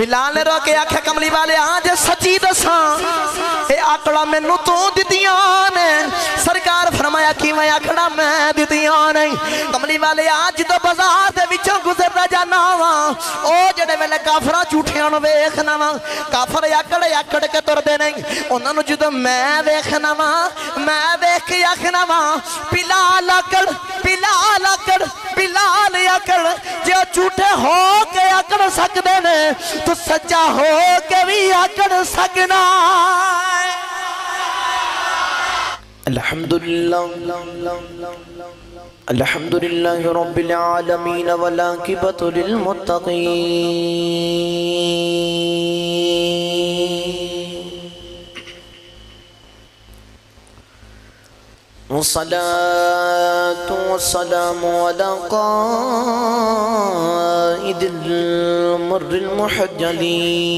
بلال نے رو کے آکھے کملی والے آج سچی دساں اے آکڑا میں نو تو دیتیاں نے سرکار فرمایا کی میں آکڑا میں دیتیاں نہیں کملی والے آج تو بازار دے وچوں گزر رہ جانا وہاں او جڑے میں نے کافرہ چوٹھیاں نو ویکھنا وہاں کافر آکڑ کے تر دے نہیں انہاں نو جدو میں ویکھنا وہاں میں ویکھ کے آکھنا وہاں بلال آکڑ جو جھوٹے ہو کے آکڑ سکدے نے تو سچا ہو کے بھی آکڑ سکنا الحمدللہ رب العالمین والعاقبۃ للمتقین والصلاة والسلام على قائد المر المحجلين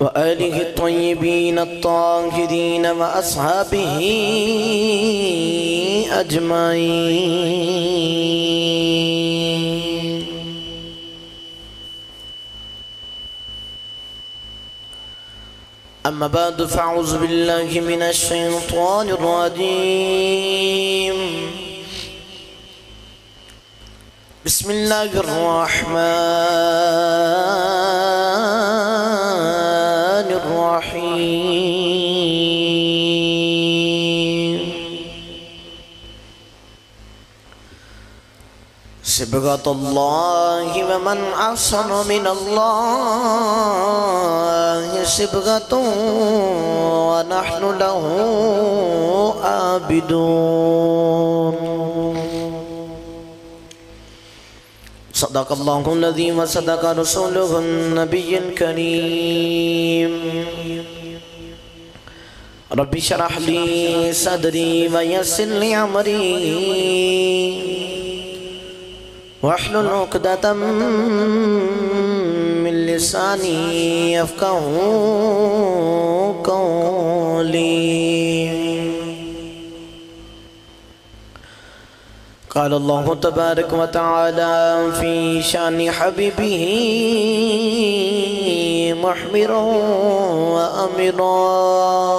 وآله الطيبين الطاهرين وأصحابه أجمعين أما بعد فأعوذ بالله من الشيطان الرجيم بسم الله الرحمن الرحيم صبغة الله ومن أحسن من الله صبغة ونحن له عابدون صدق الله الذي وصدق رسوله النبي الكريم رب اشرح لي صدري ويسر لي أمري واحلل عقدة من لساني يفقهوا قولي قال الله تبارك وتعالى في شان حبيبه محمرا وأمرا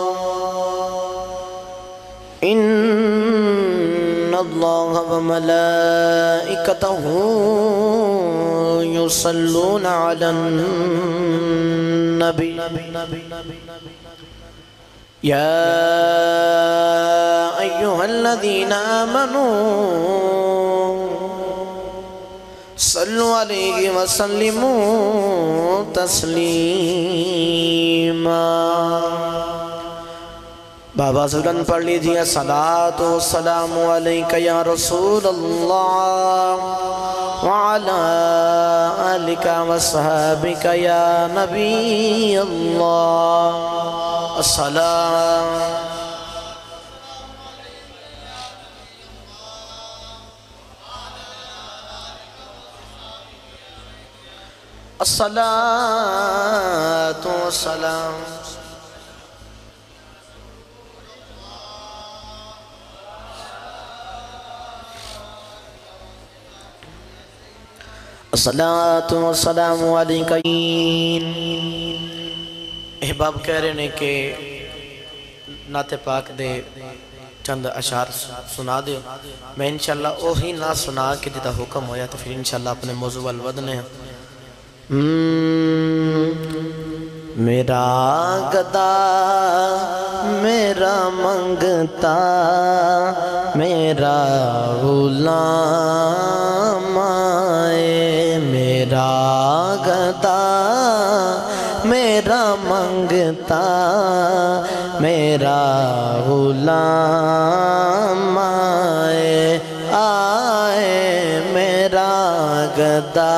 إن الله وملائكته يصلون على النبي يا أيها الذين آمنوا صلوا عليه وسلموا تسليما بابا زبان پڑھ لیجئے صلاة والسلام علیکہ یا رسول اللہ وعلا آلکہ وصحابکہ یا نبی اللہ السلام الصلاة والسلام الصلاة والسلام علیکہ احباب کہہ رہے ہیں کہ نعت پاک دے چند اشعار سنا دے میں انشاءاللہ اوہی نہ سنا کے جدہ حکم ہویا تو پھر انشاءاللہ اپنے موضوع والودن ہے میرا گدا میرا منگتا میرا غلام آئے میرا گدا میرا منگتا میرا غلام آئے میرا گدا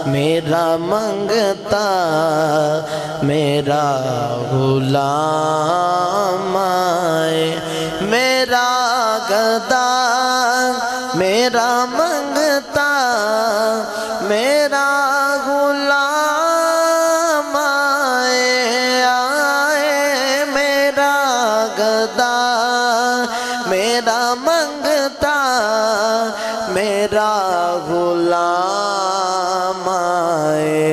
میرا منگتا میرا غلام آئے میرا گدا میرا منگتا میرا غلام آئے میرا گدا میرا منگتا میرا غلام آئے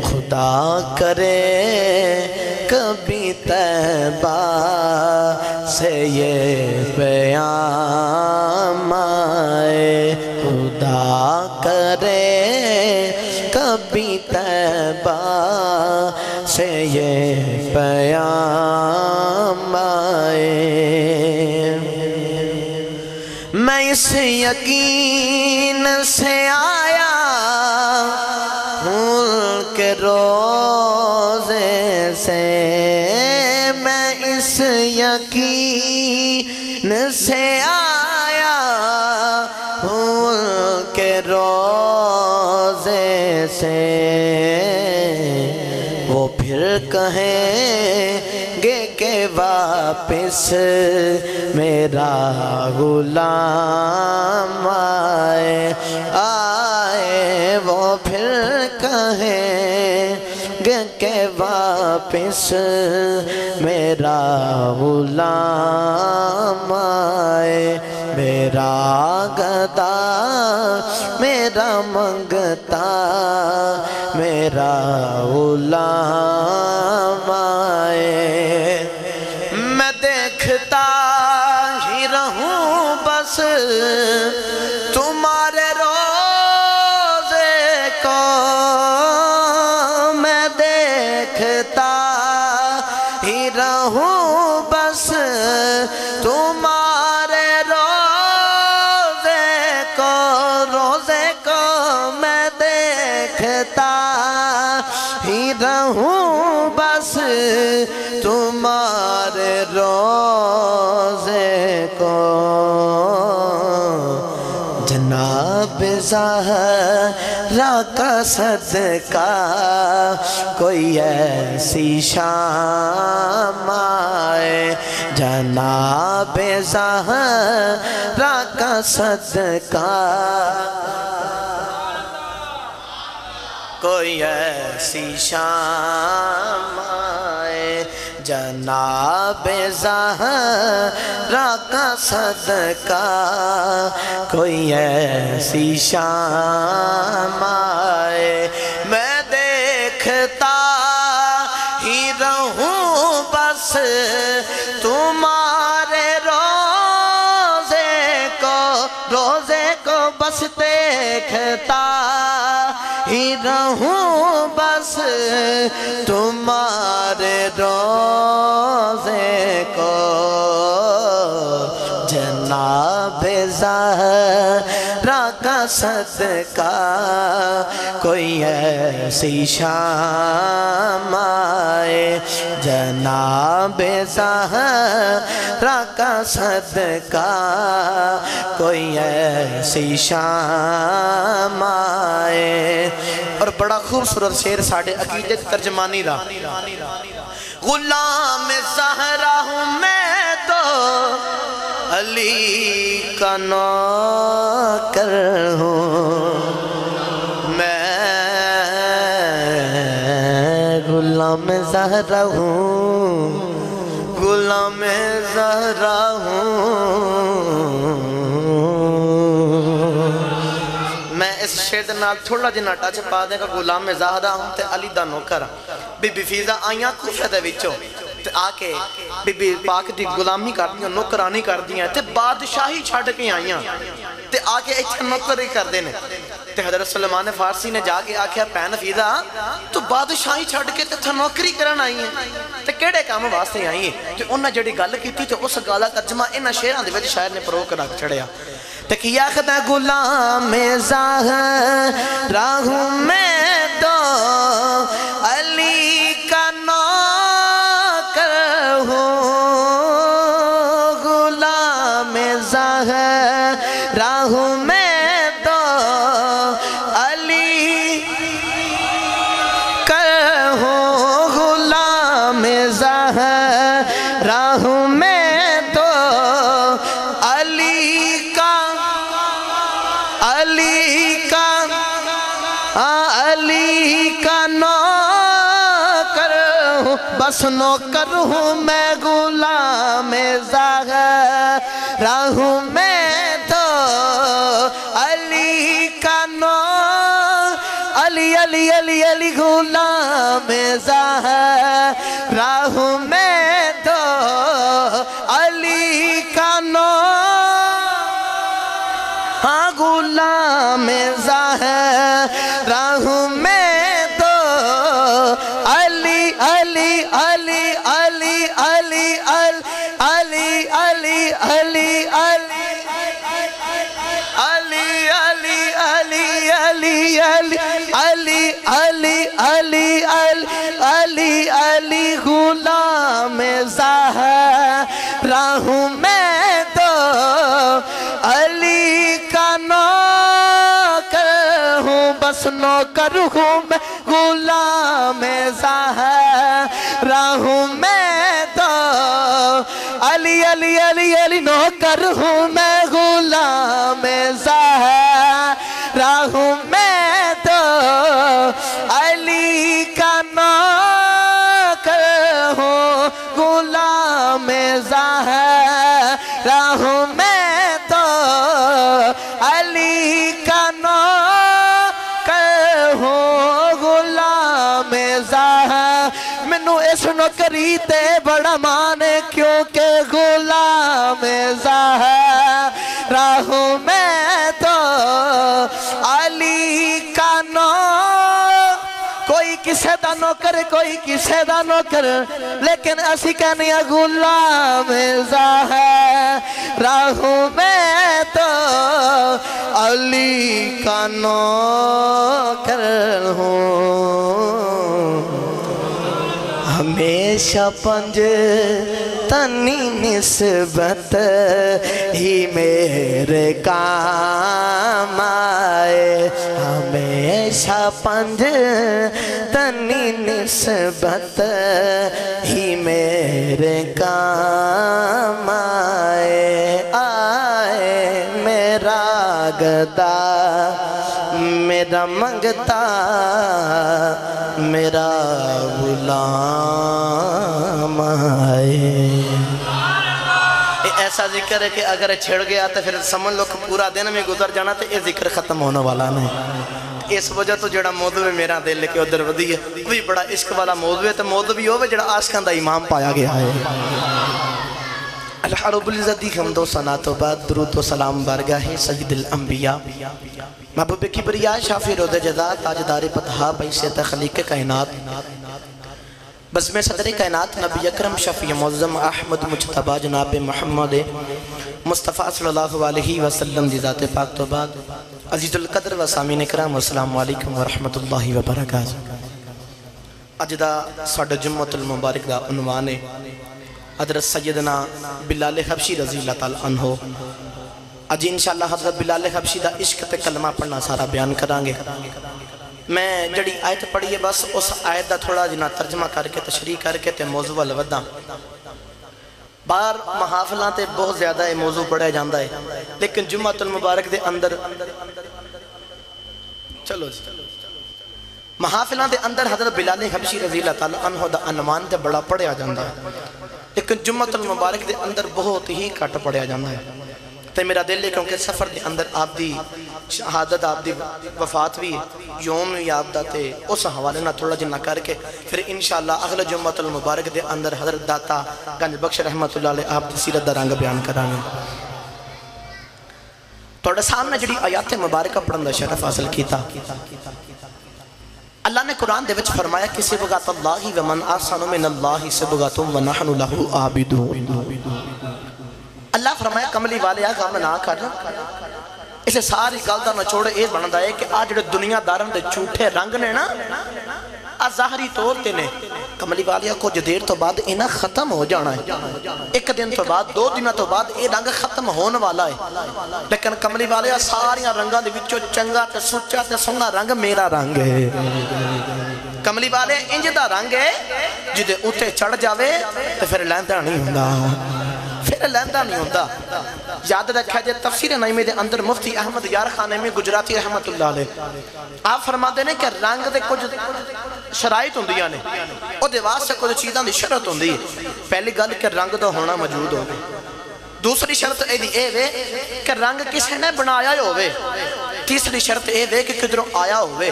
خدا کرے کبھی طیبہ سے یہ پیام آئے خدا کرے کبھی طیبہ سے یہ پیام آئے میں اس یقین سے آیا ہوں کہ روزے سے میں اس یقین سے آیا ہوں کہ روزے سے وہ پھر کہیں گے کہ واپس میرا غلام آئے وہ پھر کہیں گے کہ واپس میرا غلام آئے میرا گدا میرا منگتا میرا غلام آئے میں دیکھتا ہی رہوں بس تمہارے روزے کو میں دیکھتا ہی رہوں بس تمہارے روزے کو میں دیکھتا ہی رہوں بس تمہارے روزے کو جناب زہرا کا صدقہ کوئی ایسی شام آئے جناب زہرا کا صدقہ کوئی ایسی شام آئے جناب زہرا کا صدقہ کوئی ایسی شام آئے میں دیکھتا ہی رہوں بس تمہارے روزے کو بس دیکھتا ہی رہوں بس تمہارے روزے کو جناب زہرا کا صدقہ کوئی ایسی شام آئے جناب زہرا کا صدقہ کوئی ایسی شام آئے اور بڑا خوبصورت شعر ساڑھے عقیدت ترجمانی رہا غلام زہرا ہوں میں تو علی کا نوکر ہوں میں غلام زہرا ہوں غلام زہرا ہوں میں اس شعر دے نال تھوڑا جنا ٹچ پا دیں کہ غلام زہرا ہوں تے علی دا نوکر بی بی فیضا آئیاں کوفہ دے وچوں تے آکے بی بی پاک دی غلامی کر دیاں نوکرانی کر دیاں تے بادشاہی چھڑ کے آئیاں تے آکے ایتھے نوکری کر دینے تے حضرت سلیمان فارسی نے جا کے آکھیا پہن فیضا تو بادشاہی چھڑ کے تے نوکری کرن آئی ہیں تے کیڑے کام واسطے آئی ہیں تے انہاں جڑی گل کیتی تے اس گالا ترجمہ انہاں شعراں دے وچ شاعر نے پرو کر رکھ چھڑیا تے کیا خدا غلام زہرا ہوں میں تو علی کا نوکر ہوں غلام زہرا ہوں میں تو علی کا ہوں غلام زہرا ہوں میں تو علی کا نوکر ہوں بس نوکر ہوں میں غلام زہرا ہوں میں تو علی علی علی علی غلام زہرا ہوں میں تو علی کا نام ہاں غلام زہرا ہوں میں تو علی علی علی علی علی علی علی علی علی علی علی علی علی علی غلام زہرا ہوں میں تو علی کا نوکر ہوں بس نوکر ہوں میں غلام زہرا ہوں میں تو علی علی علی علی نوکر ہوں میں غلام زہرا ہوں میں تو علی کا نوکر ہوں غلام زہرا ہوں میں تو علی کا نوکر ہوں غلام زہرا مینوں اس نوکری تے بڑا مان کیونکہ غلام زہرا ہوں میں تو علی کا کوئی کسے دا نوکر کوئی کسے دا نوکر لیکن اسی کہنی غلام زہرا ہوں میں تو علی کا نوکر ہوں ہمیشہ پنج تنی نسبت ہی میرے کام آئے ہمیشہ پنج تنی نسبت ہی میرے کام آئے آئے میرا گدا میرا منگتا میرا غلام آئے ایسا ذکر ہے کہ اگر چھڑ گیا تو پھر سمجھ لو پورا دن میں گزر جانا تو یہ ذکر ختم ہونے والا نہیں اس وجہ تو جڑا موضوع میرا دل لے کے ادھر ودی ہے وہی بڑا عشق والا موضوع ہے تو موضوع بھی ہوئے جڑا عاشقاں دا امام پایا گیا ہے اللہ رب العزت دی حمد و ثنا تو بعد درود و سلام بارگاہ سید الانبیاء محبوب کبریا شافی رود جزا تاجدار پتہا بیس تخلیق کائنات بزم صدر کائنات نبی اکرم شفیع معظم احمد مجتبہ جناب محمد مصطفیٰ صلی اللہ علیہ وسلم دی ذات پاک تو بعد عزیز القدر و سامین اکرام والسلام علیکم ورحمت اللہ وبرکاتہ اج دا ساڈا جمعۃ المبارک دا عنوان ہے حضرت سیدنا بلال حبشی رضی اللہ تعالی عنہ اج انشاءاللہ حضرت بلال حبشی دا عشق تے کلمہ پڑھنا سارا بیان کرانگے میں جڑی آیت پڑھی ہے بس اس آیت دا تھوڑا جنا ترجمہ کر کے تشریح کر کے تے موضوع والودہ بار محافلہ تے بہت زیادہ یہ موضوع پڑھا جاندہ ہے لیکن جمعۃ المبارک دے اندر چلو محافلہ دے اندر حضرت بلال حبشی رضی اللہ تعالی عنہ دا عنوان تے بڑا پڑھا جاندہ ہے لیکن جمعۃ المبارک دے اندر بہت ہی کٹ پڑھا جاندہ ہے تے میرا دل لے کیونکہ سفر دے اندر آپ دی شہادت آپ دی وفات بھی یوم یاد دا تے اس حوالے نہ تھوڑا جنہ کر کے پھر انشاءاللہ اگلے جمعۃ المبارک دے اندر حضرت داتا گنج بخش رحمت اللہ علیہ آپ دی سیرت دا رنگ بیان کرانگے توڑے سامنے جڑی آیات مبارکہ پڑھن دا شرف حاصل کیتا اللہ نے قرآن دے وچ فرمایا کہ صبغات اللہ ومن آسان من اللہ صبغات ونحن لہو عابدون اللہ فرمایا کملی والے آگا نہ کر اسے ساری گل دا نچوڑے اے بندا ہے کہ آج جڑے دنیا دارن دے جھوٹے رنگ نے نا ظاہری طور تے نے کملی والیا کچھ دیر تو بعد انہاں ختم ہو جانا ہے ایک دن تو بعد دو دن تو بعد اے رنگ ختم ہونے والا ہے لیکن کملی والیا ساریاں رنگاں دے وچوں چنگا تے سچا تے سونا رنگ میرا رنگ ہے کملی والے انج دا رنگ ہے جدے اوتے چڑھ جاوے تے پھر لیندا نہیں ہوندا پھر لیندہ نہیں ہوتا یاد رکھا جائے تفسیر نعیمہ دے اندر مفتی احمد یار خانمی گجراتی رحمت اللہ علیہ آپ فرما دینے کہ رنگ دے کچھ شرائط ہوں دیا نے او دیواز سے کچھ چیزاں دی شرط ہوں دی پہلی گل کہ رنگ دا ہونا موجود ہوگی دوسری شرط اے دی اے وے کہ رنگ کسے نے بنایا ہوئے تیسری شرط اے وے کہ کدھروں آیا ہوئے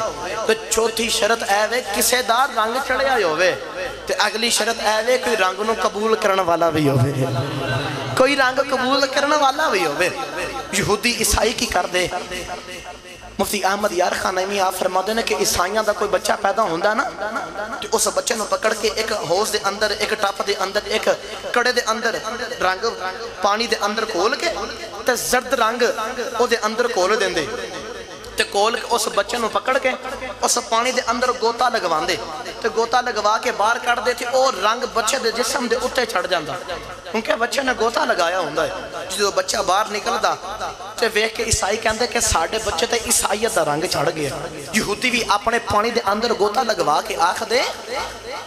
تو چوتھی شرط اے وے کسے دا رنگ چڑھیا ہوئے تو اگلی شرط اے وے کوئی رنگ نو قبول کرنے والا بھی ہوئے کوئی رنگ قبول کرنے والا بھی ہوئے یہودی عیسائی کی کر دے مفتی احمد یار خانیمی آپ فرما دینے کہ عیسائیاں دا کوئی بچہ پیدا ہوندہ نا تو اس بچے نو پکڑ کے ایک ہوز دے اندر ایک ٹاپ دے اندر ایک کڑے دے اندر رنگ پانی دے اندر کھول کے تے زرد رنگ او دے اندر کھول دیں دے تے کھول کے اس بچے نو پکڑ کے اس پانی دے اندر گوتا لگوان دے تے گوتا لگوا کے باہر کر دے تے او رنگ بچے دے جسم دے اتے چھڑ جاندہ کیونکہ بچے نے گوتا لگایا ہوندہ ہے جو بچہ باہر نکل دا تے ویک کے عیسائی کہندے کہ ساڑھے بچے تے عیسائیت دا رنگ چھڑ گیا یہودی بھی اپنے پانی دے اندر گوتا لگوا کے آکھ دے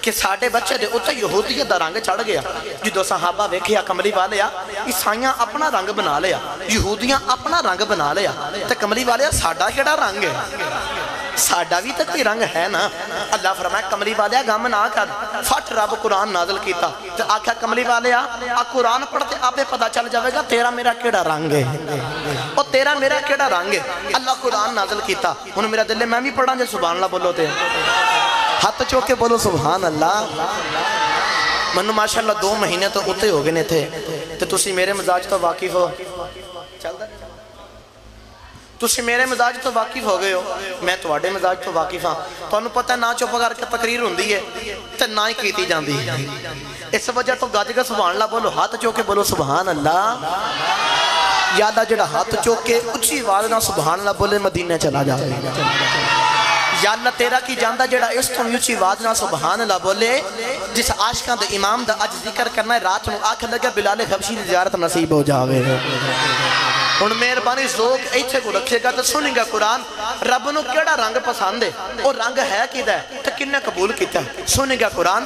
کہ ساڑھے بچے دے اتے یہودیت دا رنگ چھڑ گیا جو صحابہ ویکھیا کملی والیا عیسائیاں اپنا رنگ بنا لیا یہودیاں اپنا رنگ بنا لیا تے کملی والیا ساڑھا کیڑا رنگ ہے ساڑھا بھی تک کوئی رنگ ہے نا اللہ فرمائے کملی والیا غم نہ کر فٹ رب قرآن نازل کیتا تے آکھا کملی والیا قرآن پڑھتے آپ پتہ چل جاوے گا تیرا میرا کیڑا رنگ ہے اور تیرا میرا کیڑا رنگ ہے اللہ قرآن نازل کیتا انہوں میرا دل میں بھی پڑھا جے سبحان اللہ بولو تے ہاتھ چوکے بولو سبحان اللہ منو ماشاءاللہ 2 مہینے تو اتے ہو گئے تھے تو تسی میرے مزاج تو واقف ہو چل دا تسی میرے مزاج تو واقف ہو گئے ہو میں تواڈے مزاج تو واقف ہاں تو انہوں پتہ نہ چوپ کر کے تقریر ہوندی ہے تے نہ ہی کیتی جاندی ہے اس وجہ تو گاج گا سبحان اللہ بولو ہاتھ چوکے بولو سبحان اللہ یا اللہ جڑا ہاتھ چوکے اچھی آواز نہ سبحان اللہ بولے مدینہ چلا جائے یا اللہ تیرا کی جاندہ جڑا اس تو اچھی آواز نہ سبحان اللہ بولے جس عاشقاں دے امام دا اج ذکر کرنا ہے رات میں آنکھ لگا بلال حبشی دی زیارت نصیب ہو جاوے ان مہربانی ذوق ایتھے کو رکھے گا تو سنیں گا قرآن رب نو کیڑا رنگ پسند ہے اور رنگ ہے کیدہ ہے تو کننے قبول کیتا ہے سنیں گا قرآن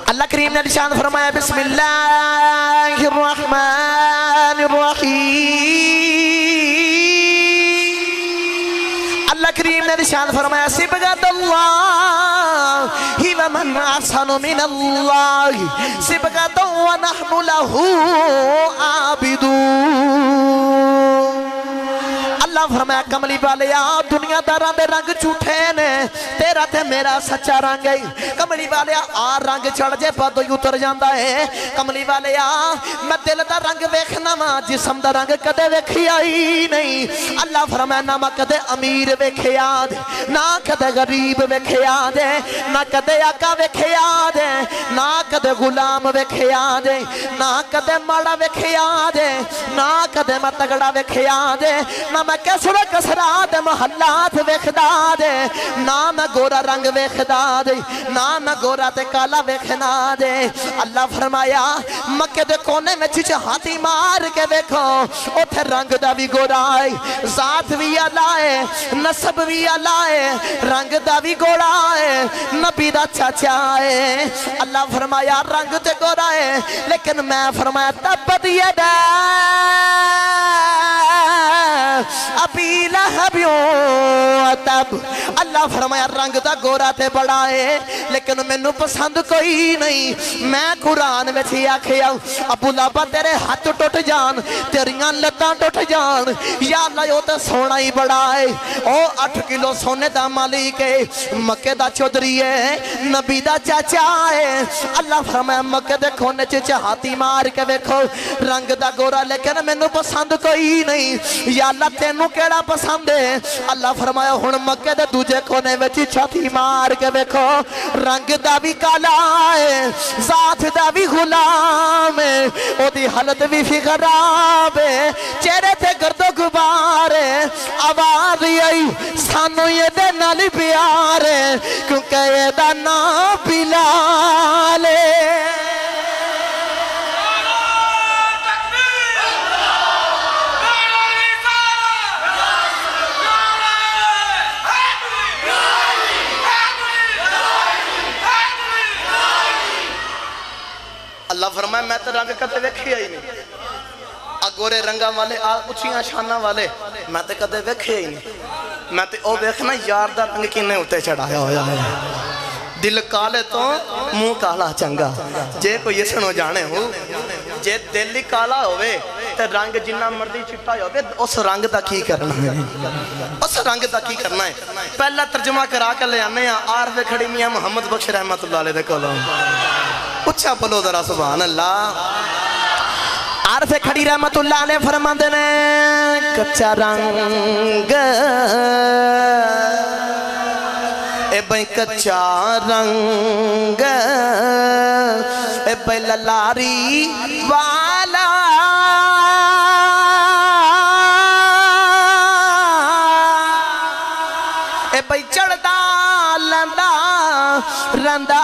اللہ کریم نے نشان فرمایا بسم اللہ الرحمن الرحیم اللہ کریم نے نشان فرمایا صبغت اللہ ہی ومن احسن من اللہ صبغت ونحن له عابدون اللہ فرمایا کملی والیا دنیا داران دے رنگ چھوٹے نے تیرا تے میرا سچا رنگ ہے کملی والیا رنگ چڑھ جے پا دوئی اتر جاندہ ہے کملی والیا میں دل دا رنگ ویکھنا ماں جسم دا رنگ کدے ویکھی آئی نہیں اللہ فرمایا نہ میں کدے امیر ویکھے آد نہ کدے غریب ویکھے آد نہ کدے آقا ویکھے آد نہ کدے غلام ویکھے آد نہ کدے ماڑا ویکھے آد نہ کدے میں تگڑا ویکھے آد نہ میں کسر کسرا دے محلات ویکھدا دے نہ میں گورا رنگ ویکھدا دے نہ میں گورا تے کالا ویکھنا دے اللہ فرمایا مکہ دے کونے میں چچ ہاتھی مار کے ویکھو اوتھے رنگ دا بھی گورا ہے ذات بھی علائے نسب بھی علائے رنگ دا بھی گورا ہے نبی دا چاچا ہے اللہ فرمایا رنگ تے گورا ہے لیکن میں فرمایا تبت یدا ابی لہبیوں تب اللہ فرمایا رنگ دا گورا تے بڑا ہے لیکن میں نو پسند کوئی نہیں میں قرآن میں تھی آکھے آؤں ابو لابا تیرے ہاتھ ٹوٹ جان تیریاں لتاں ٹوٹ جان یا اللہ یو تے سونا ہی بڑا ہے او 8 کلو سونے دا مالک ہے مکہ دا چودری ہے نبی دا چاچا ہے اللہ فرمایا مکہ دے کھونے ہاتھی مار کے ویکھو رنگ دا گورا لیکن میں نو پسند کوئی نہیں یا اللہ تینوں کیڑا پسند ہے اللہ فرمایا ہن مکہ دے دوجے کونے وچ چھاتی مار کے ویکھو رنگ دا بھی کالا ہے ذات دا بھی غلام ہے او دی حالت بھی خراب ہے چہرے تے گرد و غبار ہے آواز آئی سانو یہ دے نال پیار ہے کیونکہ یہ دا نام بلال ہے اللہ فرمائے میں تو رنگ کدے ویکھے ہی نہیں اگورے رنگا والے اچھیاں شانہ والے میں تو کدے ویکھے ہی نہیں میں تو او ویکھنا یار دا رنگ کینے ہوتے چڑھایا ہویا ہے دل کالے تو منہ کالا چنگا جے کوئی یہ سنو جانے ہو جے دل ہی کالا ہوئے تے رنگ جنہ مردی چٹا ہوئے اس رنگ دا کی کرنا ہے اس رنگ دا کی کرنا ہے پہلا ترجمہ کرا کے لے آنے ہیں عارف کھڑی میاں محمد بخش رحمت اللہ علیہ دے کولوں اچھا بولو ذرا سبحان اللہ عارف کھڑی رحمت اللہ علیہ فرماندے نے کچا رنگ اے بھئی کچا رنگ اے بھئی للاری والا اے بھئی چڑھدا لندا رندا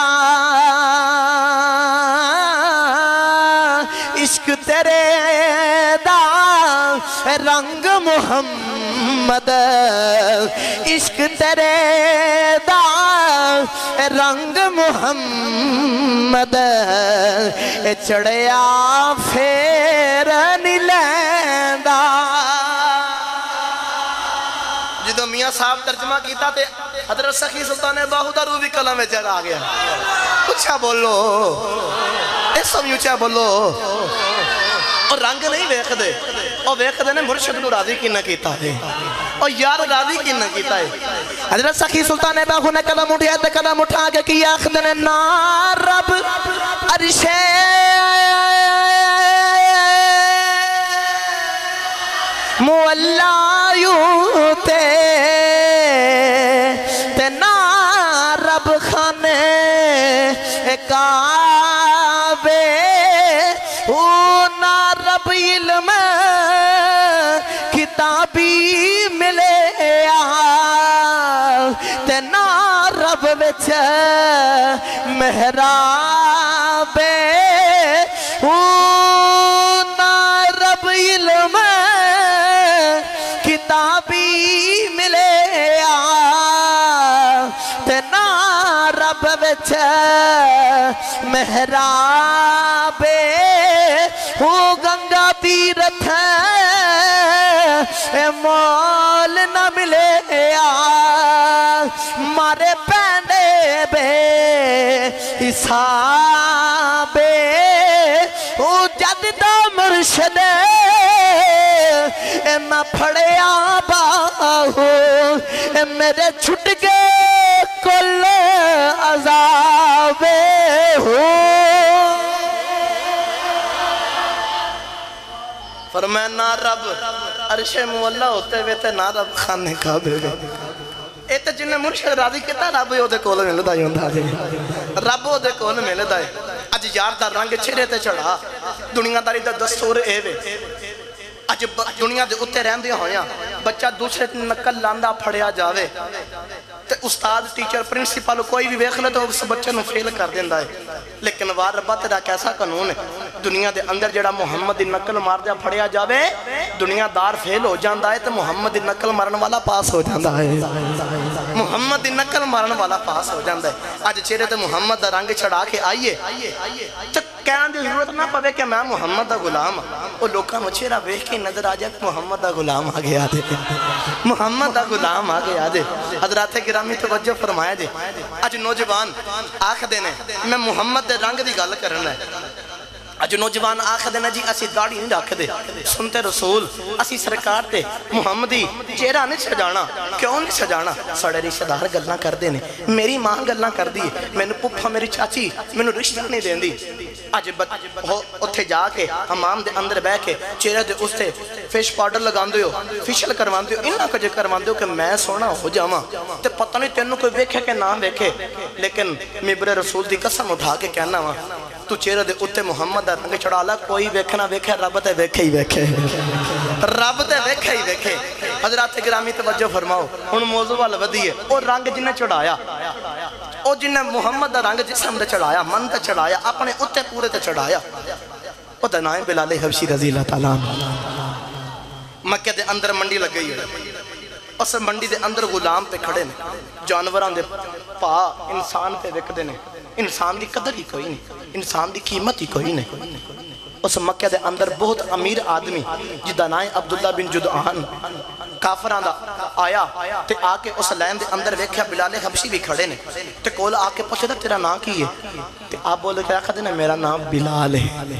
عشق تیرے دا رنگ محمد عشق تیرے دا رنگ محمد چڑھیا پھر نہیں لیندا جدو میاں صاحب ترجمہ کیتا تے حضرت سخی سلطان باہو دا روح بھی کلام میں چڑھ آ گیا اچھا بولو ایسا میوچا بولو اور رنگ نہیں ویکھ دے اور ویکھ دے نے مرشد نو راضی کی نہ کیتا ہے اور یار راضی کی نہ کیتا ہے حضرت سخی سلطان باہو نے قدم اٹھیا تے قدم اٹھا کے کیا خدن نا رب عرشے مولا یوں تے نا رب خانے کعبے نا رب علم کتابی ملے تے نا رب وچ محرابے نا رب علم کتابی ملے تے نا رب وچ محرابے گنگا تیرتھ مول نہ ملے مارے پہنے بے حسابے جد دا مرشد میں پھڑیا باہو میرے چھٹ گئے کل عذابے ہو فرمایا نا رب عرش مولا ہوتے ہوئے تے نا رب خانے کعبے گئے اے تے جنہیں مرشد راضی کیتا رب ہو دے کول ملدا ہی ہوندا جی رب ہو دے کول ملدا ہے اج یار دا رنگ چہرے تے چڑھا دنیا داری دا دستور اے وے اج دنیا دے اتے رہندے ہویاں بچہ دوسرے نقل لاندا پھڑیا جاوے تے استاد ٹیچر پرنسپل کوئی بھی ویکھ لے تو اس بچے نو فیل کر دیندا ہے لیکن وار ربا تیرا کیسا قانون ہے دنیا دے اندر جڑا محمد دی نقل مار دیا پھڑیا جاوے دنیا دار فیل ہو جاندا ہے تے محمد دی نقل مارن والا پاس ہو جاندا ہے محمد دی نقل مارن والا پاس ہو جاندا ہے اج چہرے تے محمد دا رنگ چڑھا کے آئیے تے کہن دی ضرورت نہ پوے کہ میں محمد دا غلام او لوکاں نو چہرہ ویکھ کے نظر آ جائے محمد دا غلام آ گیا دے محمد دا غلام آ گیا دے حضرات گرامی توجہ فرمایا دے اج نوجوان آکھ دینے میں محمد دے رنگ دی گل کرنا ہے اج نوجوان آکھ دینا جی اسی داڑھی نہیں رکھ دے سنتے رسول اسی سرکار تے محمدی چہرہ نہیں سجانا کیوں نہیں سجانا ساڑے رشتہ دار گلاں کر دینے میری ماں گلاں کر دی میں نے پپھا میری چاچی میں نے رشتہ نہیں دین دی اج اتھے جا کے حمام دے اندر بہ کے چہرے دے اس تے فش پاؤڈر لگان دیو فیشل کروان دیو انہاں کجے کروان دیو کہ میں سونا ہو جاواں تے پتہ نہیں تینوں کوئی ویکھے کہ نہ ویکھے لیکن ممبر رسول دی قسم اٹھا کے کہنا وا تو چہرے دے اتے محمد دا رنگ چڑھا لا کوئی ویکھنا ویکھے رب تے ویکھے ہی ویکھے رب تے ویکھے ہی ویکھے حضرات گرامی توجہ فرماؤ ہن موضوع وال ودیے او رنگ جنہیں چڑھایا او جنہیں محمد دا رنگ جسم دے چڑھایا من تے چڑھایا اپنے اتے پورے تے چڑھایا او دا نائم بلال حبشی رضی اللہ تعالیٰ مکہ دے اندر منڈی لگ گئی ہے اس منڈی دے اندر غلام پہ کھڑے نے جانوران دے پا انسان پہ وک دے نے انسان دی قدر ہی کوئی نہیں انسان دی قیمت ہی کوئی نہیں اس مکہ دے اندر بہت امیر آدمی جدہ نائیں عبداللہ بن جدعان کافران دا آیا تے آکے اس لین دے اندر ویکھیا بلال حبشی بھی کھڑے نے تے کول آکے پوچھے تھا تیرا نام کی ہے تے آپ بولے کہ آخر دینا میرا نام بلال ہے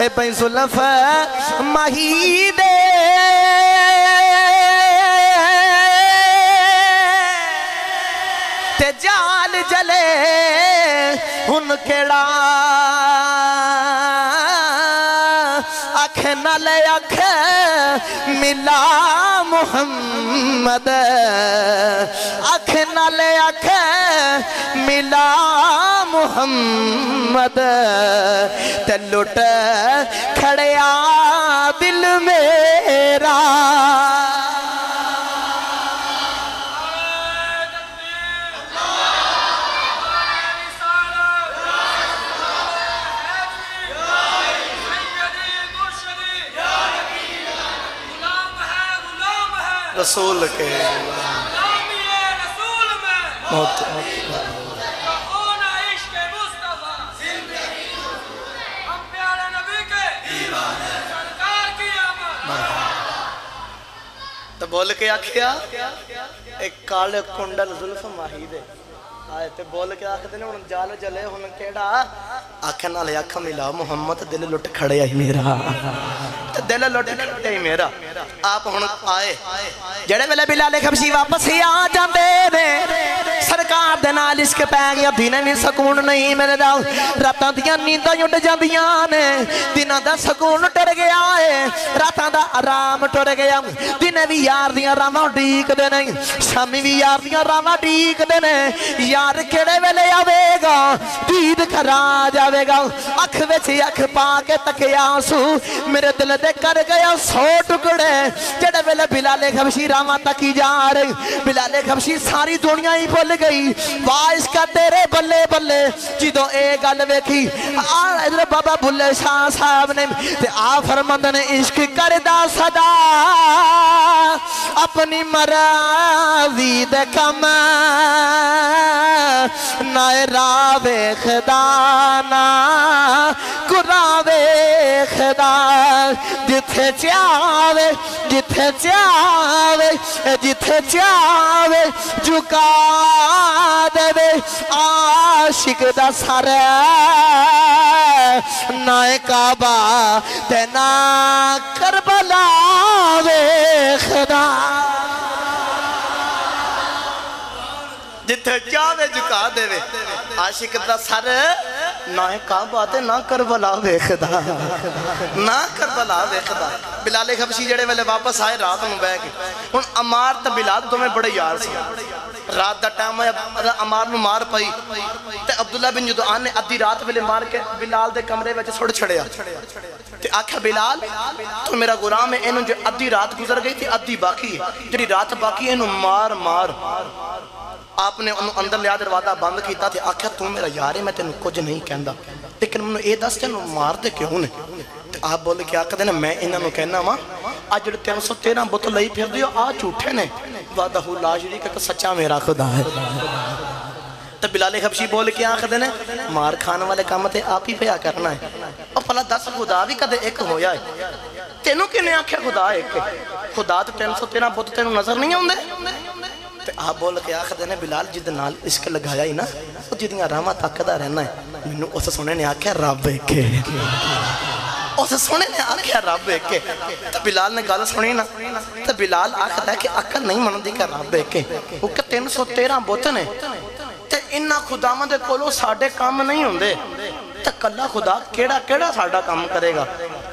اے بھئی زلف مہی دے تے جال جلے ان کیڑا اکھ نالے اکھ ملا محمد اکھ نالے اکھ ملا محمد تے لٹ کھڑیا دل میرا رسول کے موت تو بول کے آکھیا ایک کالے کنڈل زلف ماہی دے آئے تے بول کے آکھ دینے انہوں جال جلے انہوں کیڑا آکھن والے آکھ ملا محمد دل لٹ کھڑے آئی میرا دل لٹ کھڑے آئی میرا آپ ہن آئے جڑے ویلے بلال حبشی واپس ہی آ جاندے نے سرکار دے نال عشق پے گیا دینے بھی سکون نہیں میرے دا راتاں دیاں نینداں اٹھ جاندیاں نے دناں دا سکون ٹر گیا ہے راتاں دا آرام ٹر گیا دنے بھی یار دیاں راواں ڈیک دے نہیں شامی بھی یار دیاں راواں ڈیک دے نے یار کیڑے ویلے آوے گا دید کرا جاوے گا اکھ وچ اکھ پا کے تکیا آنسو میرے دل دے کر گیا 100 ٹکڑے جڑے ویلے بلال حبشی راواں تکی جا رہی بلال حبشی ساری دنیا ہی بھول گئی واش کا تیرے بلے بلے جدوں اے گل ویکھی ادھر بابا بھلے شاہ صاحب نے تے آ فرمند نے عشق کردا صدا اپنی مرضی دے کم نائے راوے خدا نا کراوے خدا جتھے چاہوے جتھے چاہوے جتھے چاہوے جھکا دے عاشق دا سر نائے کعبہ تے نا کربلا وے خدا جتھے چاہوے جھکا دے عاشق دا سر نہ کعبہ تے نہ کربلا ویکھدا نہ کربلا ویکھدا بلال حبشی جڑے ویلے واپس آئے رات نوں بیٹھ کے ہن عمار تے بلال دوویں بڑے یار سی رات دا ٹائم ہویا عمار نوں مار پئی تے عبداللہ بن جدعان نے ادھی رات ویلے مار کے بلال دے کمرے وچ سٹ چھڑیا تے آکھیا بلال تو میرا غلام ہے اینوں جو ادھی رات گزر گئی تے ادھی باقی ہے جڑی رات باقی ہے اینوں مار مار آپ نے انہوں اندر لیا دروازہ بند کیتا تھے آکھیا تو میرا یار ہے میں تینوں کچھ نہیں کہندا لیکن منوں اے دس تینوں مار دے کیوں نے آپ بولے کہ آکھا دینا میں انہوں کہنا ماں آج جڑے 313 بت لئی پھر دیو آ جھوٹے نے وعدہ لا شریک کہ سچا میرا خدا ہے تو بلال حبشی بول کے آکھا دینا مار کھانے والے کام تے آپ ہی پہ کرنا ہے اور پھلا 10 خدا بھی کدے ایک ہویا ہے تینوں کنے آکھیا خدا ایک خدا تو 313 بت تینوں نظر نہیں ہوندے آپ بول کے آخر دینے بلال جد نال عشق لگایا ہی نا وہ جدیاں راما تاکدہ رہنا ہے منو اس سونے نے آکھیا رب ایکے اس سونے نے آکھیا رب ایکے تو بلال نے گل سنی نا تو بلال آکھتا ہے کہ عقل نہیں من دی کہ رب ایکے وہ کہ 313 بت نے تے انہا خداواں دے کولو ساڑھے کام نہیں ہوندے تے کلا خدا کیڑا کیڑا ساڑھا کام کرے گا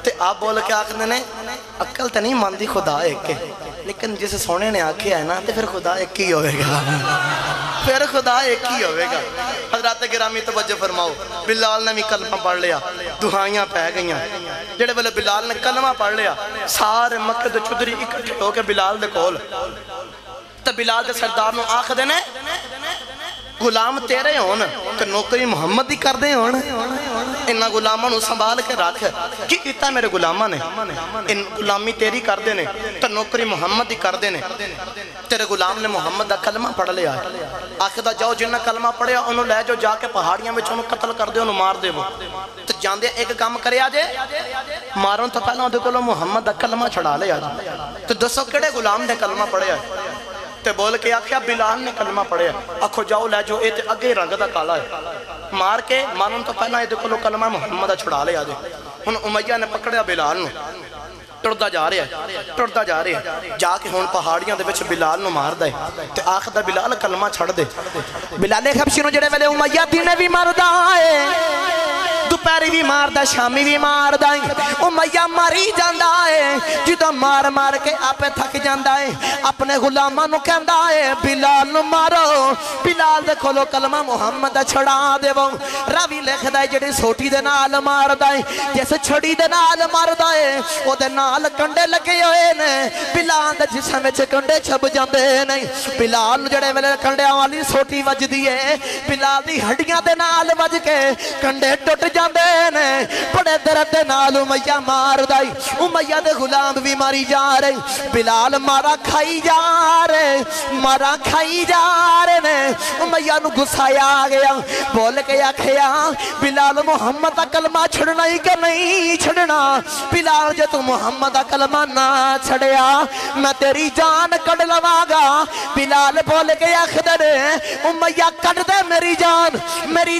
تے آپ بول کے آکھنے نے عقل تے نہیں ماندی خدا ایک لیکن جسے سونے نے آکھیا ہے نا تے پھر خدا ایک ہی ہوئے گا پھر خدا ایک ہی ہوئے گا حضرات گرامی توجہ فرماؤ بلال نے بھی کلمہ پڑھ لیا دعائیاں پہ گئیاں جڑے بلے بلال نے کلمہ پڑھ لیا سارے مکہ دے چودری اکٹھے ہو کے بلال دے کول تے بلال دے سردار نو آکھ دینے غلام تیرے ہون تو نوکری محمد ہی کر دے ہون انہا غلامہ نو سنبھال کے رکھ کی کیتا میرے غلامہ نے ان غلامی تیری کر دینے تو نوکری محمد ہی کر دینے تیرے غلام نے محمد دا کلمہ پڑھ لیا ہے آخدہ جاؤ جنہ کلمہ پڑھیا انہوں لے جو جا کے پہاڑیاں میں انہوں قتل کر دے انہوں مار دے وہ تو جان دے ایک کام کرے آجے ماروں تو پہلے دے کلو محمد دا کلمہ چھڑا لے آجے تو دسو کڑے غلام نے کلمہ پڑھیا ہے تے بول کے آکھیا بلال نے کلمہ پڑھیا اکھو جاؤ لے جو اے تے اگے رنگ دا کالا ہے مار کے مانن تو پہلا اے کلو کلمہ محمد چھڑا لے آجے ہن امیہ نے پکڑیا بلال نو ٹردا جا رہا ہے جا کے ہون پہاڑیاں دے وچ بلال نو مار دے تے آخدا بلال کلمہ چھڑ دے بلال حبشی نو جڑے ویلے امیہ دینے بھی مردا ہے دوپہری بھی مار دا شامی بھی مار دا امیہ ماری جاندا ہے جدو مار مار کے آپ تھک جاندا ہے اپنے غلامہ نو کہندا ہے بلال نو مارو بلال دے کھولو کلمہ محمد چھڑا دے وہ راوی لکھ دا ہے جڑی سوٹی دے نال مار دا ہے جیسے چھڑی دے نال مار دا ہے وہ دے نال کنڈے لگے ہوئے نے بلال دے جسم وچ کنڈے چھپ جاندے نہیں بلال جڑے ویلے کنڈیاں والی سوٹی وج دی ہے بلال دی ہڈیاں دے نال وج کے کنڈے ٹوٹ جاندے نے بڑے درد دے نال امیہ مار دائی امیہ دے غلام بھی ماری جا رہے بلال مارا کھائی جا رہے نے امیہ نو گسایا آ گیا بول کے آکھیا بلال محمد دا کلمہ چھڑنا ہی کہ نہیں چھڑنا بلال جے تو محمد دا کلمہ نہ چھڑیا میں تیری جان کڑ لواں گا بلال بول کے آخدر امیہ کڑ دے میری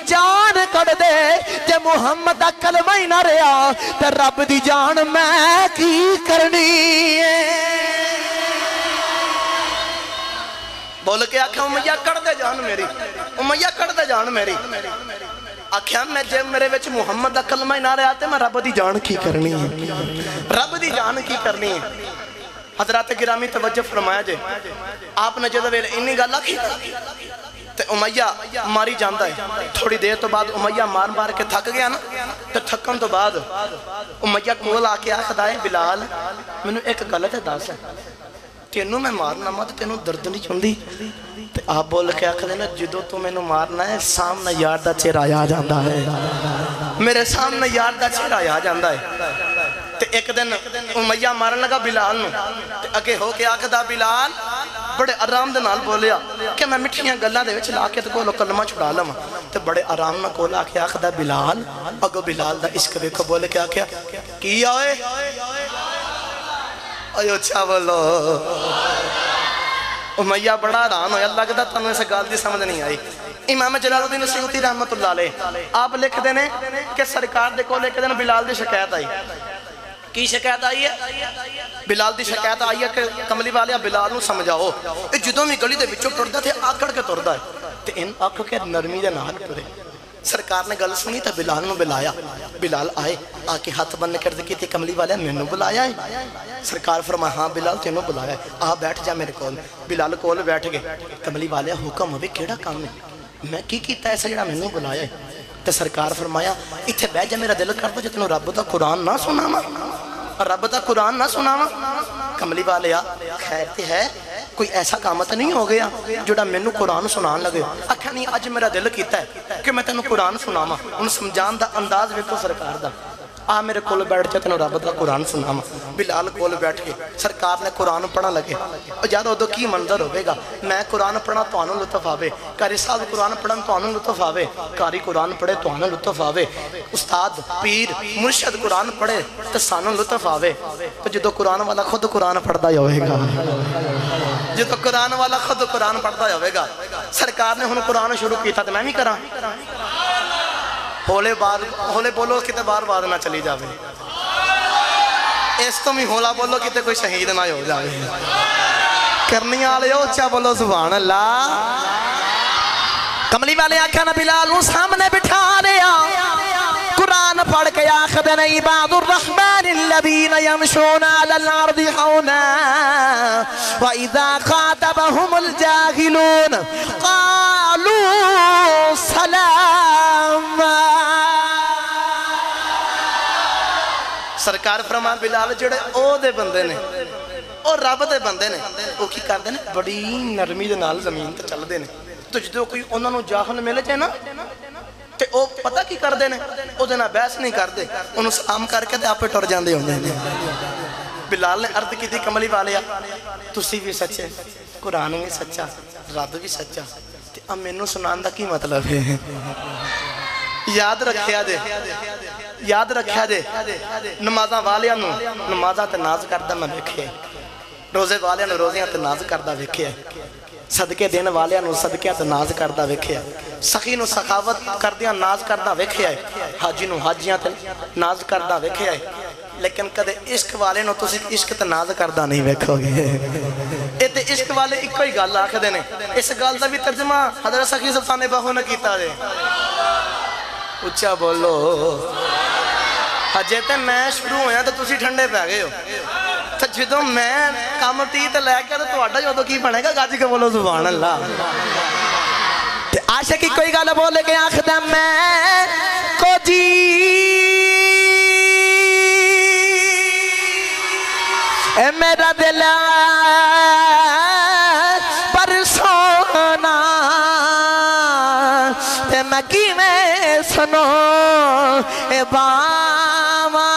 جان کڑ دے جے محمد دا کلمہ ہی نہ رہا تے رب دی جان میں کی کرنی ہے بول کے آکھا امیہ کڑ دے جان میری آکھیا میں جے میرے وچ محمد دا کلمہ ہی نہ رہا تے میں رب دی جان کی کرنی ہے حضرات گرامی توجہ فرمایا جے آپ نے جدو ویلے انی گل آکھی تے امیہ ماری جاندا ہے تھوڑی دیر تو بعد امیہ مار کے تھک گیا نا تے تھکن تو بعد امیہ کول آ کے آخدا ہے بلال مینوں ایک گل تے دس ہے تینوں میں مارنا مت تینوں درد نہیں چوندی تے آپ بول کے آخدے نا جدو تو مینوں مارنا ہے سامنے یار دا چہرہ آ جاندا ہے میرے سامنے یار دا چہرہ آ جاندا ہے تے ایک دن امیہ مارن لگا بلال نو تے اگے ہو کے آخدا بلال بڑے آرام دے نال بولیا کہ میں مٹھیاں گلاں دے وچ لا کے تے کولو کلمہ چھڑا لواں تے بڑے آرام نال کول آ کے آخدا بلال اگو بلال دا عشق ویکھو بول کے آکھیا کی آئے ایو اچھا بولو امیہ بڑا حیران ہویا لگدا تانوں اس گل دی سمجھ نہیں آئی امام جلال الدین سیوطی رحمت اللہ علیہ آپ لکھ دینے کہ سرکار دے کول ایک دن بلال دی شکایت آئی کی شکایت آئی ہے بلال دی شکایت آئی ہے کہ کملی والیا بلال نو سمجھاؤ جدوں بھی گلی دے وچوں ٹردا تے آکڑ کے ٹردا ہے تے ان آکھ کے نرمی دے نال ٹرے سرکار نے گل سنی تے بلال نو بلایا بلال آئے آ کے ہاتھ بن کر دے کہ کملی والیا مینوں بلایا ہے سرکار فرمایا ہاں بلال تینوں بلایا ہے آ بیٹھ جا میرے کول بلال کول بیٹھ گئے کملی والیا حکم ہوے کیڑا کام ہے میں کی کیتا ایسا جڑا مینوں بلایا ہے تے سرکار فرمایا ایتھے بیٹھ جا میرا دل کردا جے تینوں رب دا قرآن نہ سناواں کملی والیا خیر تے ہے کوئی ایسا کام تے نہیں ہو گیا جڑا مینوں قرآن سنان لگے آکھیا نہیں اج میرا دل کیتا ہے کہ میں تینوں قرآن سناواں ان سمجھان دا انداز ویکھو سرکار دا آ میرے کول بیٹھ جا تینوں رب دا قرآن سناواں بلال کول بیٹھ کے سرکار نے قرآن پڑھن لگے یاد ادو کی منظر ہوے گا میں قرآن پڑھا تانوں لطف آوے قاری صاحب قرآن پڑھن تانوں لطف آوے قاری قرآن پڑھے تانوں لطف آوے استاد پیر مرشد قرآن پڑھے تے سانوں لطف آوے تو جدو قرآن والا خود قرآن پڑھدا ہوے گا جدو قرآن والا خود قرآن پڑھدا ہوے گا سرکار نے ہن قرآن شروع کیتا تے میں بھی کراں ہولے بولو کتے بار بار نہ چلی جاوے اس تو بھی ہولا بولو کتے کوئی شہید نہ ہو جاوے کرنی آلے ہو اچھا بولو سبحان اللہ کملی والے آکھا نا بلال نو سامنے بٹھا لیا قرآن پڑھ کے آخدن عباد الرحمن الذین یمشون علی الارض حونا وَإِذَا خَاطَبَهُمُ الْجَاهِلُونَ قَالُوا سَلَامًا سرکار فرما بلال جڑے او دے بندے نے او رب دے بندے نے او کی کردے نے بڑی نرمی دے نال زمین تے چل دے نے تو جدو کوئی انہاں نو جاہل مل جائے نا تے او پتہ کی کر دے نے او دے نا بحث نہیں کر دے انہوں سلام کر کے تے آپ پہ ٹر جاندے ہوندے نے بلال نے عرض کی تھی کملی والیا تسی بھی سچے قرآن بھی سچا رب بھی سچا تے اب مینوں سنان دا کی مطلب ہے یاد رکھیا دے نمازاں والیاں نو نمازاں تے ناز کردہ میں ویکھے روزے والیاں نو روزیاں تے ناز کردہ ویکھے صدقے دین والے نو صدقیاں تے ناز کردہ ویکھیا سخی نو سخاوت کردیاں ناز کردہ ویکھیا حاجی نو حاجیاں تے ناز کردہ ویکھیا لیکن کدے عشق والے نو تسی عشق تے ناز کردہ نہیں ویکھو گے اے تے عشق والے ایک کوئی گل آکھ دینے اس گل دا بھی ترجمہ حضرت سخی سلطان باہو نے کیتا دے اچھا بولو حجے تے میں شروع ہویا تو تسی ٹھنڈے پہ گئے ہو تو جدو میں کام تی تے لے کے تو اڈا جو تو کی بنے گا گاجی کے بولو سبحان اللہ تے عاشقی کوئی گالہ بولے کہ آنکھ دے میں کو جی اے میرا دل پر سونا تے میں کی میں سنو اے باما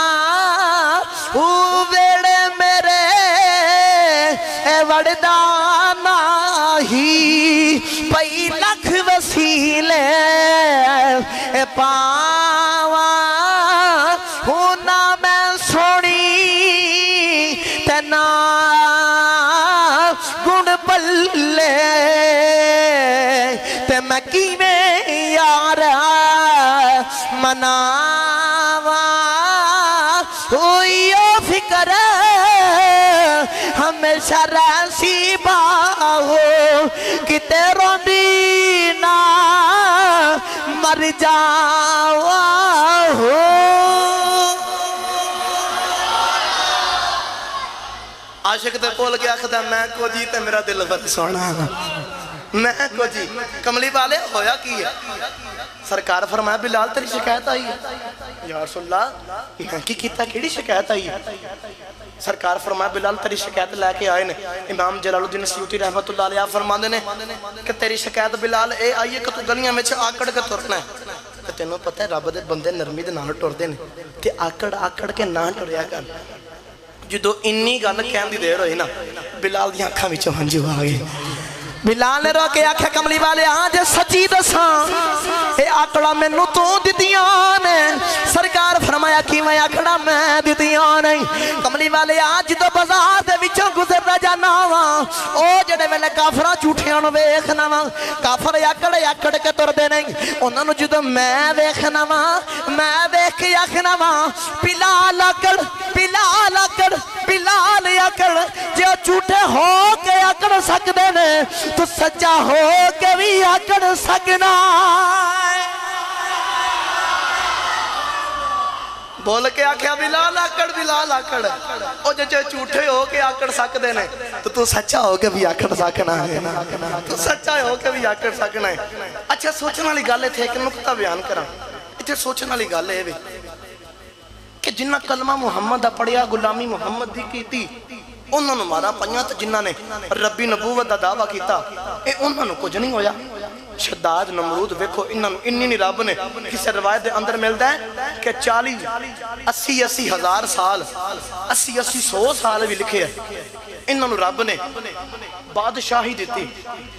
ویڑے میرے اے وڑدانا ہی پئی لکھ وسیلے اے پاوا ہونا میں سونی تینا گن بلے تے میں کی میں یارا مناوا ہوئی فکر ہمیشہ رسی باہو کتے روندینا مر جاوا ہو عاشق تے بول کے آخدا میں کو جی تے میرا دل بد سونا میں کو جی کملی والے ہویا کی ہے سرکار فرمایا بلال تیری شکایت آئی ہے یا رسول اللہ میں کی کیتا کیڑی شکایت آئی ہے سرکار فرمایا بلال تیری شکایت لے کے آئے نے امام جلال الدین سیوطی رحمت اللہ علیہ فرماندے نے کہ تیری شکایت بلال اے آئیے کہ تو گلیاں میں آکڑ کے ترنا ہے کہ تینوں پتہ ہے رب دے بندے نرمی دے نہ ٹر دے نے تے آکڑ کے نہ ٹریا کر جدو انی گل کہن دی دیر ہوئی نا بلال دی آنکھاں وچوں ہنجو آ گئے بلال نے رو کے آکھے کملی والے آج سچی دساں اے آکڑا میں نو تو دیتیاں نے سرکار فرمایا کی میں آکڑا میں دیتیاں نہیں کملی والے آج تو بازار دے وچوں گزر رہ جانا وہاں او جڑے میں نے کافرہ چوٹھیاں نو ویکھنا وہاں کافر آکڑ کے تر دے نہیں انہوں نے جدو میں ویکھنا وہاں میں ویکھ کے آکھنا وہاں بلال آکڑ جو چوٹھے ہو کے آکڑ سکدے نے تو سچا ہو کے بھی آکڑ سکنا بول کے آکھیا بلال آکڑ او جو چوٹھے ہو کے آکڑ سکدے نے تو سچا ہو کے بھی آکڑ سکنا ہے تو سچا ہو کے بھی آکڑ سکنا ہے اچھا سوچنے والی گل ہے کہ نقطہ بیان کراں اتنے سوچنے والی گل ہے کہ جنہ کلمہ محمد پڑھیا غلامی محمد دی کیتی انہوں نے مارا پنیاں تو جنہ نے ربی نبوت دا دعویٰ کیتا اے انہوں نے کچھ نہیں ہویا شداد نمرود ویکھو انہی رب نے کسی روایت دے اندر ملتا ہے کہ 80 ہزار سال 80 سال بھی لکھے ہیں انہوں نے رب نے بادشاہی دیتی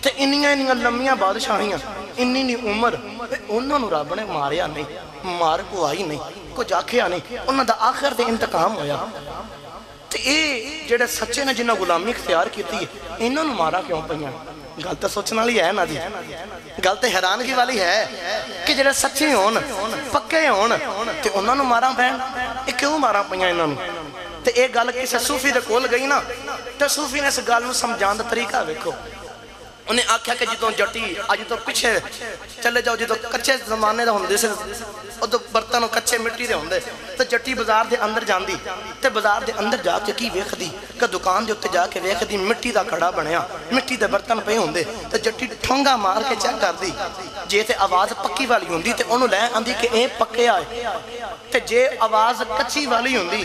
تے انہیاں لمیاں بادشاہیاں انہی عمر انہوں نے رب نے ماریا نہیں مار کو آئی نہیں کچھ آکھیا نہیں انہوں دا آخر دے انتقام ہویا تے اے جڑے سچے نے جنہ غلامی اختیار کیتی ہے انہوں نے مارا کیوں پہیاں گل تے سوچنے والی ہے نا جی گل تے حیرانگی والی ہے کہ جڑے سچے ہون پکے ہون تے انہوں نے مارا بہن اے کیوں مارا پہیاں انہوں نے تے اے گل کسے صوفی دے کول گئی نا تے صوفی نے اس گل نو سمجھان دا طریقہ ویکھو انہیں آکھیا کہ جدوں جٹی آج تو پیچھے چلے جاؤ جدوں کچے زمانے دا ہوندے سے او تو برتن کچے مٹی دے ہوندے تے جٹی بازار دے اندر جاندی تے بازار دے اندر جا کے کی ویکھدی کہ دکان دے اوتے جا کے ویکھدی مٹی دا کڑا بنیا مٹی دے برتن پے ہوندے تے جٹی ٹھونگا مار کے چیک کردی جے تے آواز پکی والی ہوندی تے اونوں لے آندی کہ اے پکیا ہے تے جے آواز کچی والی ہوندی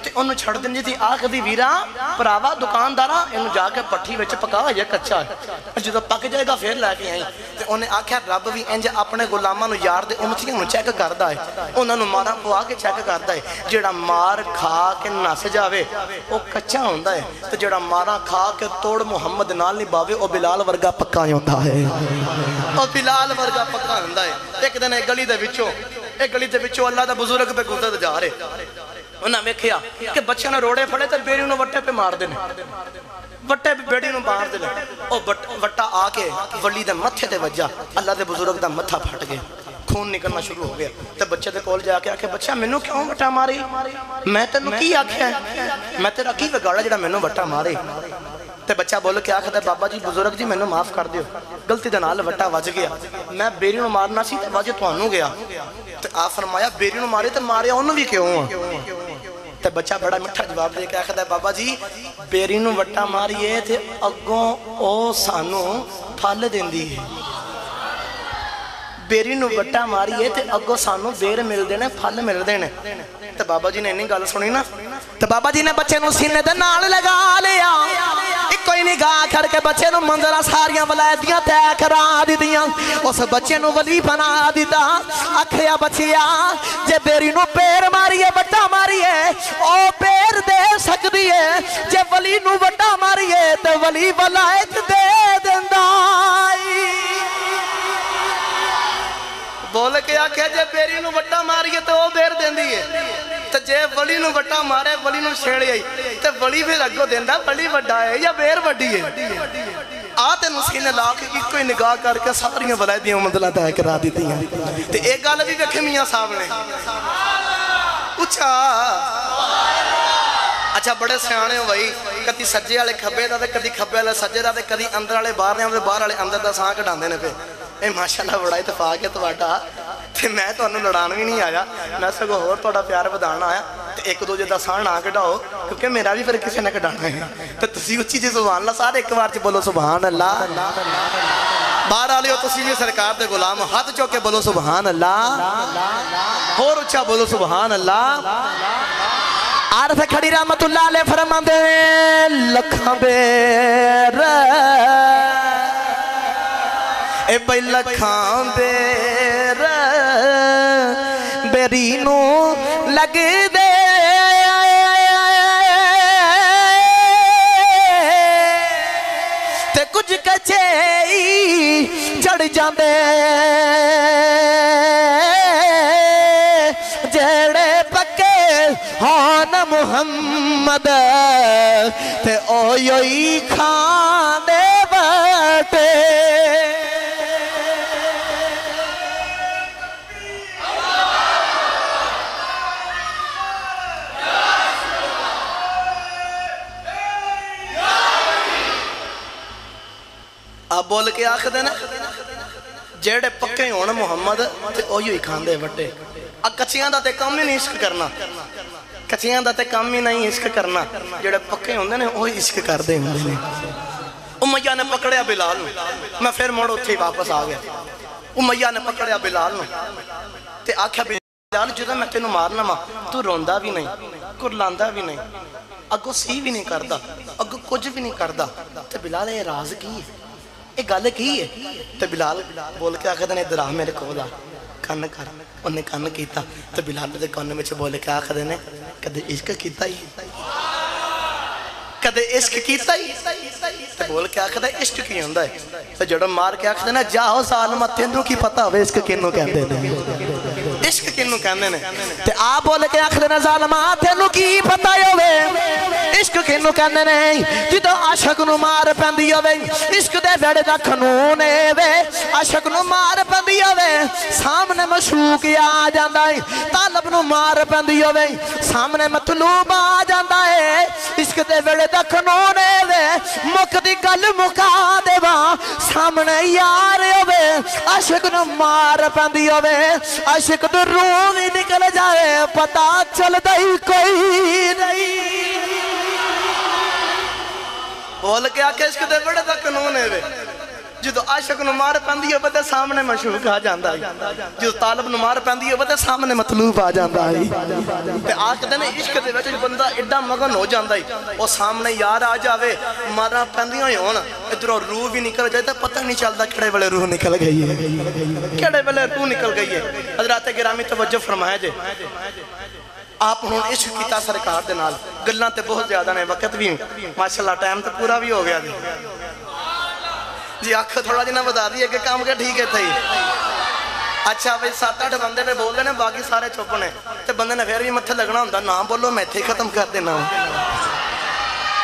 تے انہوں چھڑ دن جی تھی آخ دی ویرا پراوا دکاندارا انہوں جا کے پٹھی وچ پکا یہ کچا ہے جدو پک جائے گا پھر لے کے آئیں تے انہیں آکھیا رب بھی انج اپنے غلاماں نو یار دے امتیاں نو چیک کردا ہے انہوں مارا پوا کے چیک کردا ہے جڑا مار کھا کے نس جاوے او کچا ہوندا ہے تے جڑا مارا کھا کے توڑ محمد نال نہیں باوے او بلال ورگا پکا ہوندا ہے او بلال ورگا پکا ہوندا ہے ایک دن گلی دے وچوں اللہ دا بزرگ پہ گزر جا رہے انہاں ویکھیا کہ بچے نے روڑے پھڑے تے بیری انہوں وٹے پہ مار دینے وٹے بیڑی نو باہر دے لے او وٹا آ کے ولی دے متھے تے وجہ اللہ دے بزرگ دا متھا پھٹ گیا خون نکلنا شروع ہو گیا تے بچے دے کول جا کے آکھے بچہ مینوں کیوں وٹا ماری میں تینوں کی آکھیا میں تیرا کی بگاڑا جڑا مینوں وٹا مارے تے بچہ بول کے آکھدا بابا جی بزرگ جی مینوں معاف کر دیو غلطی دے نال وٹا وج گیا میں بیری نو مارنا سی تے وج تانوں گیا تے آپ فرمایا بیری نو مارے تے ماریا اونوں وی کیوں تے بچہ بڑا میٹھا جواب دے کے آکھدا بابا جی بیری نو وٹا ماریے تے اگوں او سانوں پھل دیندی ہے بیری نو وٹا ماریے تے اگوں سانوں بیر مل دینے پھل مل دینے تے بابا جی نے انہی گل سنی نا تے بابا جی نے بچے نو سینے دے نال لگا لیا ایک کوئی نگاہ کر کے بچے نو منظرہ ساریاں ولایتیاں تے کرا دیتیاں اس بچے نو ولی بنا دیتا آکھیا بچیا جے بیری نو پیر ماریے وٹا ماریے او پیر دے سکدی ہے جے ولی نو وٹا ماریے تے ولی ولایت دے دندائی بول کے آکھیا جے بیری نو وٹا ماریے تو وہ بیر دیندی ہے تو جے ولی نو وٹا مارے ولی نو چھیڑے آئی تو ولی پھر اگو دیندہ ولی وڈا ہے یا بیر وڈی ہے آتے نسخینے لاکھ کی کوئی نگاہ کر کے ساریاں ولایتیاں منزلہ تے کرا دیتی ہیں تو ایک گالہ بھی ویکھے میاں صاحب نے اچھا بڑے سیانے ہو بھائی کدی سجے والے کھبے دا تے کدی کھبے والے سجے دا تے کدی اندر والے باہر نے تے باہر والے اندر دا ساں کڈاندے نے پہ اے ماشاءاللہ بڑا اتفاق ہے تواڈا تے میں تانوں لڑان بھی نہیں آیا میں سگوں ہور تہاڈا پیار ودھانا آیا تے ایک دوجے دا ساں نہ کڈاؤ کیونکہ میرا بھی پھر کسی نے کڈانا ہے تے تسی اچھی جی سبحان اللہ سارے ایک بار چ بولو سبحان اللہ باہر والے ہو تسی بھی سرکار دے غلام ہاتھ چوک کے بولو سبحان اللہ ہور اچھا بولو سبحان اللہ عارف کھڑی رحمت اللہ علیہ فرماندے لکھاں بیر اے بھائی لکھاں بیر بیری نو لگ دے تے کچھ کچے چڑھ جاندے جڑے پکے ہون محمد تے او یوئی کھان دے بٹے آپ بول کے آخر دینا جیڑے پکے ہونا محمد تے اوہی ہی کھاندے وٹے کچھیاں دا تے کام ہی نہیں عشق کرنا کچھیاں دا تے کام ہی نہیں عشق کرنا جیڑے پکے ہوندے نے اوہی عشق کر دے ہوندے نے امیہ نے پکڑیا بلال میں پھر موڑ اتھے واپس آ گیا امیہ نے پکڑیا بلال تے آکھیا بلال جدہ میں تینوں مارنا ماں تو روندہ بھی نہیں کرلاندہ بھی نہیں اگو سی بھی نہیں کردہ اگو کچھ بھی نہیں کردہ تے بلال یہ راز کی ہے ایک گالے کی ہے تو بلال بول کے آخر دینے درہ میرے کولا کھانا کر انہیں کھانا کیتا تو بلال دے کھانے میں چھے بولے کے آخر دینے کدے عشق کیتا ہی کدے عشق کیتا ہی تو بول کے آخر دینے عشق کی ہوندہ ہے تو جڑا مار کے آخر دینے جاؤ ظالمہ تینوں کی پتہ ہوئے عشق کنوں کہندے نے عشق کنوں کہندے نے تو آپ بولے کے آخر دینے ظالمہ تینوں کی پتہ ہوئے عشق کنوں کہندے نے جدو عاشق نو مار پندی ہوئے عشق دے ویڑے دا قانون ہے عاشق نو مار پندی ہوئے سامنے مشوق آ جاندہ ہے طالب نو مار پندی ہوئے سامنے مطلوب آ جاندہ ہے عشق دے ویڑے دا قانون ہے مک دی گل مکا دے وہاں سامنے یار ہوئے عاشق نو مار پندی ہوئے عاشق دے روح بھی نکل جائے پتہ چل دائی کوئی نہیں بول کے آکے عشق دے بڑے دا قانون ہے جدو عاشق نو مار پندی ہے بتے سامنے مشوق آ جاندہ ہے جدو طالب نو مار پندی ہے بتے سامنے مطلوب آ جاندہ ہے تے آکے دے نے عشق دے وچ بندہ ایڈا مگن ہو جاندہ ہے وہ سامنے یار آ جاوے مارا پندی ہوئی ہونا ادھر روح بھی نکل جائے تو پتہ نہیں چلتا کڑے بلے روح نکل گئی ہے کڑے بلے روح نکل گئی ہے حضرات گرامی توجہ فرمایا جے آپ انہوں نے عشق کیتا سرکار دے نال گلنا تے بہت زیادہ نے وقت بھی ماشاءاللہ ٹائم تے پورا بھی ہو گیا دی جی آنکھ تھوڑا جنہ بتا دیا کہ کام کے ٹھیک ہے تھا اچھا بھئی 7-8 بندے نے بول دینے باقی سارے چپ نے تے بندے نے پھر بھی متھے لگنا ہوندہ نام بولو میں تھے ختم کر دینا ہوں